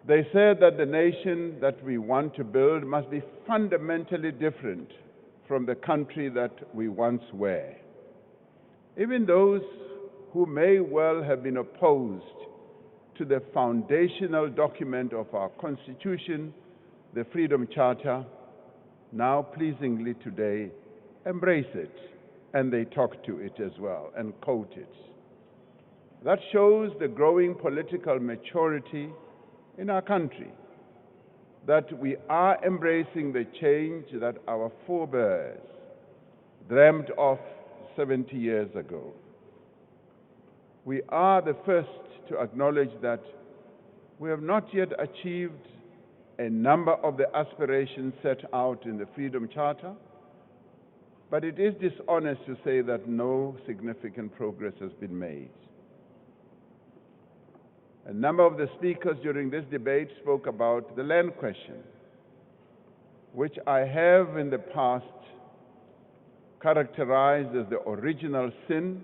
They said that the nation that we want to build must be fundamentally different from the country that we once were. Even those who may well have been opposed to the foundational document of our Constitution, the Freedom Charter, now pleasingly today embrace it, and they talk to it as well and quote it. That shows the growing political maturity in our country, that we are embracing the change that our forebears dreamed of 70 years ago. We are the first to acknowledge that we have not yet achieved a number of the aspirations set out in the Freedom Charter, but it is dishonest to say that no significant progress has been made. A number of the speakers during this debate spoke about the land question, which I have in the past characterized as the original sin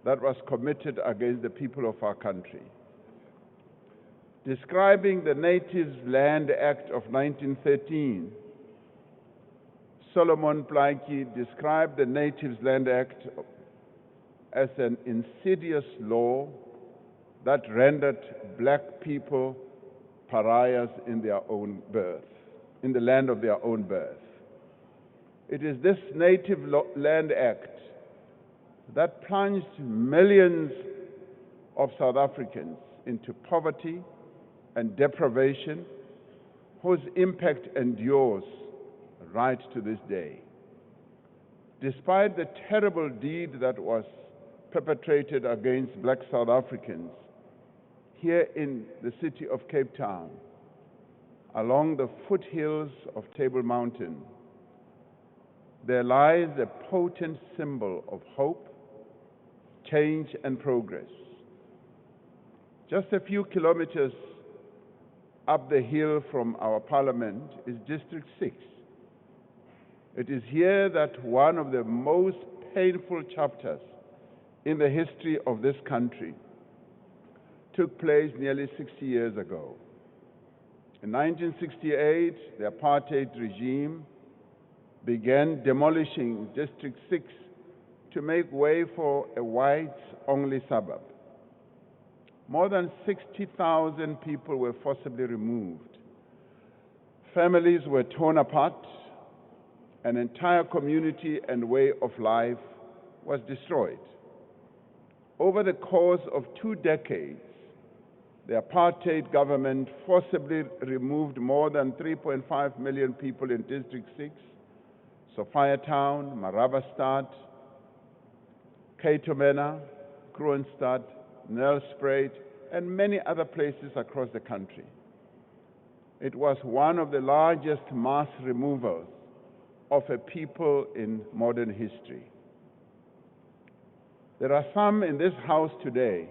that was committed against the people of our country. Describing the Natives Land Act of 1913, Solomon Plaatje described the Natives Land Act as an insidious law that rendered black people pariahs in their own birth, in the land of their own birth. It is this Native Land Act that plunged millions of South Africans into poverty and deprivation, whose impact endures right to this day. Despite the terrible deed that was perpetrated against black South Africans here in the city of Cape Town, along the foothills of Table Mountain, there lies a potent symbol of hope, change, and progress. Just a few kilometers up the hill from our parliament is District 6. It is here that one of the most painful chapters in the history of this country took place nearly 60 years ago. In 1968, the apartheid regime began demolishing District 6 to make way for a whites-only suburb. More than 60,000 people were forcibly removed. Families were torn apart. An entire community and way of life was destroyed. Over the course of 2 decades, the apartheid government forcibly removed more than 3.5 million people in District 6, Sophiatown, Maravastad, Katomena, Kroonstad, Nelspruit, and many other places across the country. It was one of the largest mass removals of a people in modern history. There are some in this house today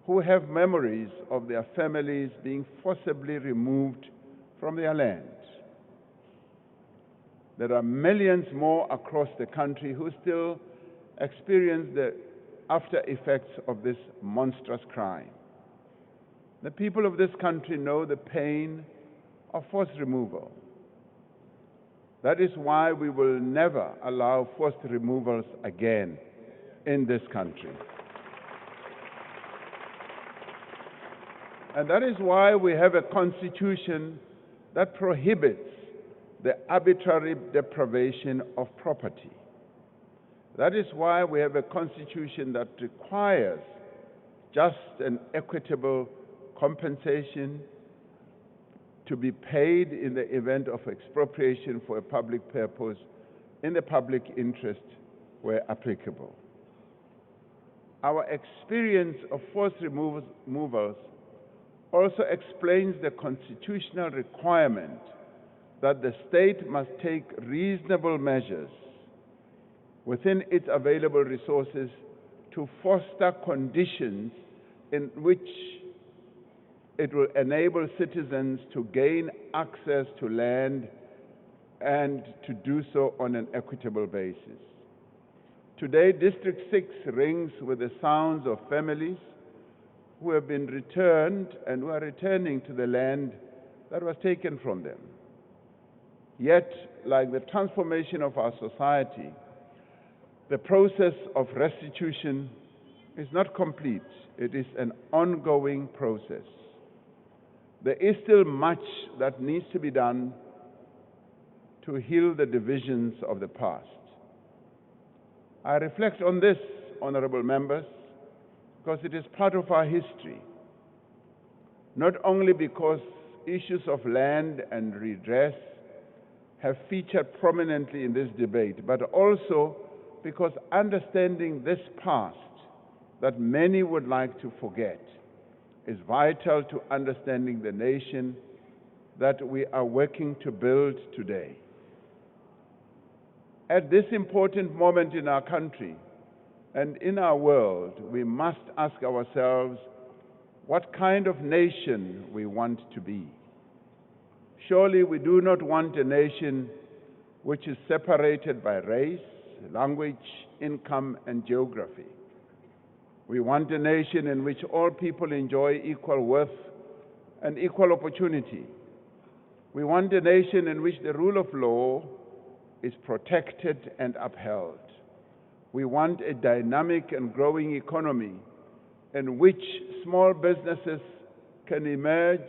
who have memories of their families being forcibly removed from their land. There are millions more across the country who still experience the after effects of this monstrous crime. The people of this country know the pain of forced removal. That is why we will never allow forced removals again in this country. And that is why we have a constitution that prohibits the arbitrary deprivation of property. That is why we have a constitution that requires just and equitable compensation to be paid in the event of expropriation for a public purpose in the public interest where applicable. Our experience of forced removals also explains the constitutional requirement that the state must take reasonable measures within its available resources to foster conditions in which it will enable citizens to gain access to land and to do so on an equitable basis. Today, District 6 rings with the sounds of families who have been returned and who are returning to the land that was taken from them. Yet, like the transformation of our society, the process of restitution is not complete. It is an ongoing process. There is still much that needs to be done to heal the divisions of the past. I reflect on this, honorable members, because it is part of our history, not only because issues of land and redress have featured prominently in this debate, but also because understanding this past that many would like to forget is vital to understanding the nation that we are working to build today. At this important moment in our country and in our world, we must ask ourselves what kind of nation we want to be. Surely we do not want a nation which is separated by race, language, income, and geography. We want a nation in which all people enjoy equal worth and equal opportunity. We want a nation in which the rule of law is protected and upheld. We want a dynamic and growing economy in which small businesses can emerge,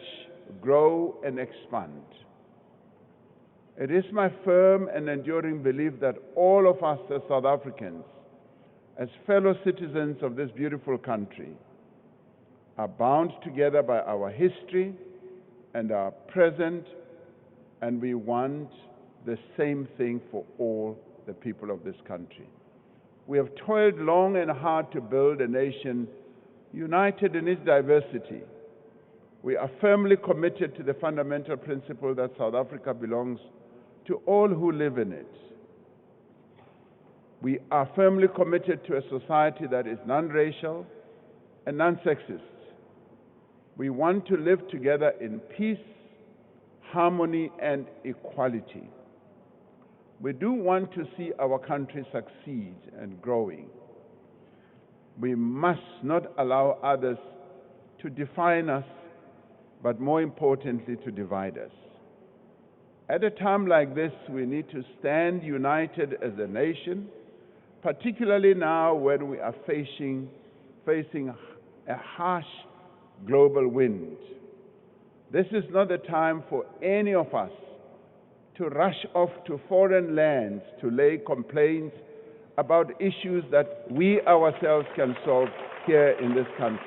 grow, and expand. It is my firm and enduring belief that all of us as South Africans, as fellow citizens of this beautiful country, are bound together by our history and our present, and we want the same thing for all the people of this country. We have toiled long and hard to build a nation united in its diversity. We are firmly committed to the fundamental principle that South Africa belongs to all who live in it. We are firmly committed to a society that is non-racial and non-sexist. We want to live together in peace, harmony, and equality. We do want to see our country succeed and growing. We must not allow others to define us, but more importantly, to divide us. At a time like this, we need to stand united as a nation, particularly now when we are facing a harsh global wind. This is not the time for any of us to rush off to foreign lands to lay complaints about issues that we ourselves can solve here in this country.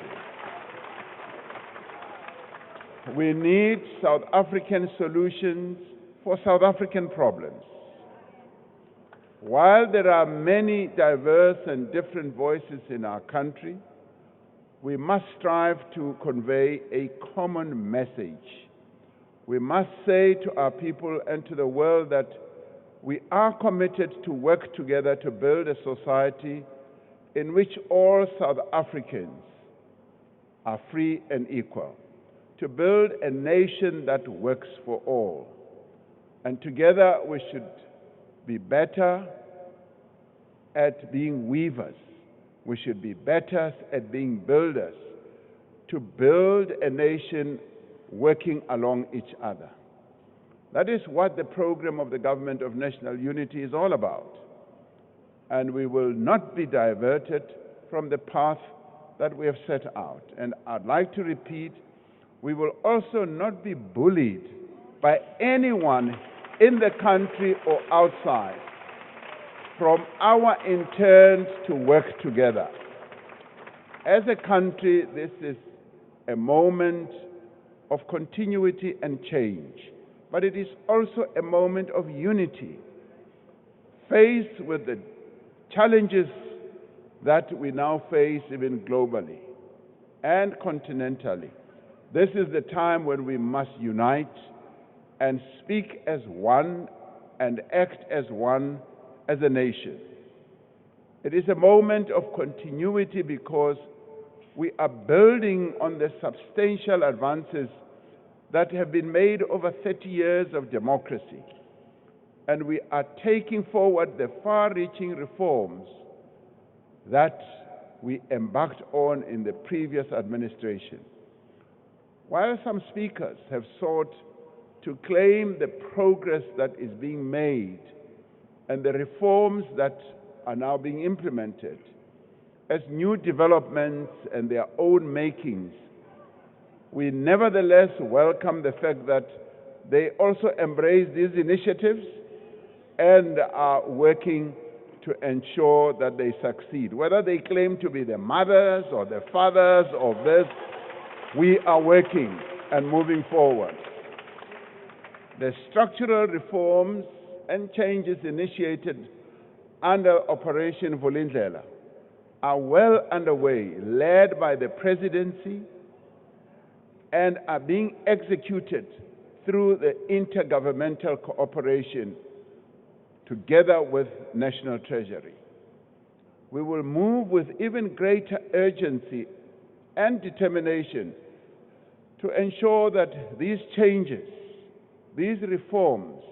We need South African solutions for South African problems. While there are many diverse and different voices in our country, we must strive to convey a common message. We must say to our people and to the world that we are committed to work together to build a society in which all South Africans are free and equal, to build a nation that works for all. And together we should be better at being weavers. We should be better at being builders, to build a nation working along each other. That is what the program of the Government of National Unity is all about. And we will not be diverted from the path that we have set out. And I'd like to repeat, we will also not be bullied by anyone in the country or outside from our intent to work together. As a country, this is a moment of continuity and change, but it is also a moment of unity. Faced with the challenges that we now face even globally and continentally, this is the time when we must unite and speak as one and act as one as a nation. It is a moment of continuity because we are building on the substantial advances that have been made over 30 years of democracy. And we are taking forward the far-reaching reforms that we embarked on in the previous administration. While some speakers have sought to claim the progress that is being made and the reforms that are now being implemented as new developments and their own makings, we nevertheless welcome the fact that they also embrace these initiatives and are working to ensure that they succeed. Whether they claim to be the mothers or the fathers of this, we are working and moving forward. The structural reforms and changes initiated under Operation Vulindlela are well underway, led by the presidency, and are being executed through the intergovernmental cooperation together with National Treasury. We will move with even greater urgency and determination to ensure that these changes, these reforms,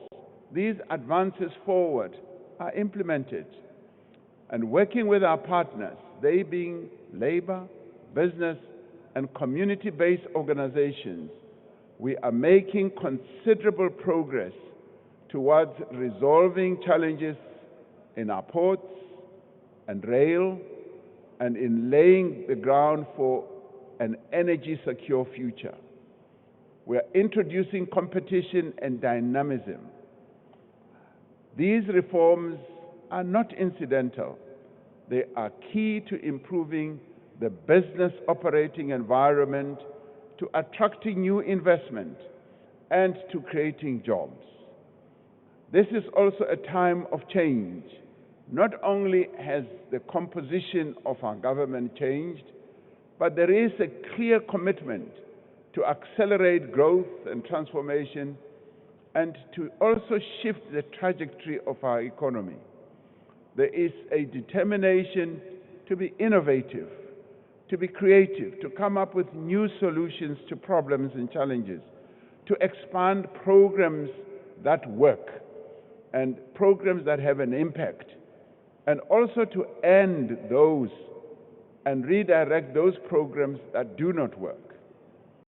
these advances forward are implemented, and working with our partners, they being labor, business, and community-based organizations, we are making considerable progress towards resolving challenges in our ports and rail, and in laying the ground for an energy-secure future. We are introducing competition and dynamism. These reforms are not incidental. They are key to improving the business operating environment, to attracting new investment, and to creating jobs. This is also a time of change. Not only has the composition of our government changed, but there is a clear commitment to accelerate growth and transformation and to also shift the trajectory of our economy. There is a determination to be innovative, to be creative, to come up with new solutions to problems and challenges, to expand programs that work and programs that have an impact, and also to end those and redirect those programs that do not work.